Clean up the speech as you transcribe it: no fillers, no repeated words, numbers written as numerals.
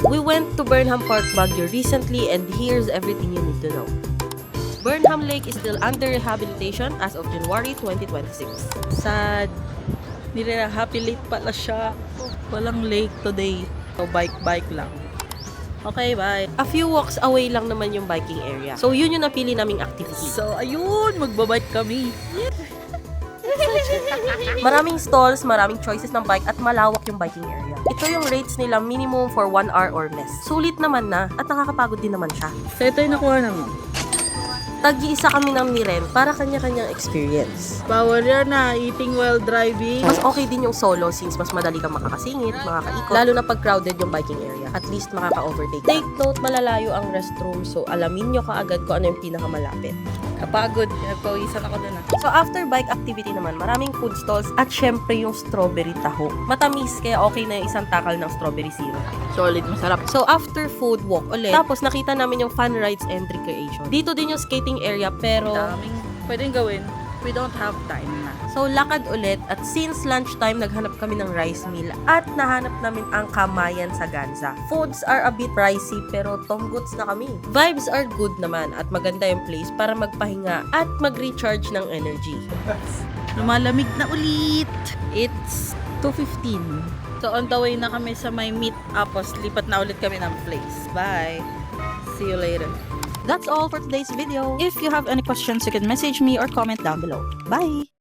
We went to Burnham Park, Baguio recently and here's everything you need to know. Burnham Lake is still under rehabilitation as of January 2026. Sad. Nire-rehabilitate pala siya. Walang lake today. So, bike lang. Okay, bye. A few walks away lang naman yung biking area. So yun yung napili naming activity. So, ayun, magbabike kami. Maraming stalls, maraming choices ng bike at malawak yung biking area. Ito yung rates nila minimum for 1 hour or less. Sulit naman na at nakakapagod din naman siya. So, ito yung nakuha naman. Tag-iisa kami ng niren para kanya-kanyang experience. Bawal yan na, eating while driving. Mas okay din yung solo since mas madali kang makakasingit, makakaikot. Lalo na pag crowded yung biking area. At least makaka-overtake. Take note, malalayo ang restroom so alamin nyo kaagad kung ano yung pinakamalapit. Kapagod, nagpawisan ako dun. So after bike activity naman, maraming food stalls at syempre yung strawberry taho. Matamis kaya okay na yung isang takal ng strawberry syrup. Solid, masarap. So after food walk ulit, tapos nakita namin yung fun rides and recreation. Dito din yung skating area pero Daming pwedeng gawin. We don't have time na. so lakad ulit at since lunchtime naghanap kami ng rice meal at nahanap namin ang Kamayan sa Ganza. Foods are a bit pricey pero tomgots na kami. Vibes are good naman at maganda yung place para magpahinga at mag-recharge ng energy. Lumalamig na ulit. It's 2:15. So on the way na kami sa may meet Apos, lipat na ulit kami ng place. Bye. See you later. That's all for today's video. If you have any questions, you can message me or comment down below. Bye!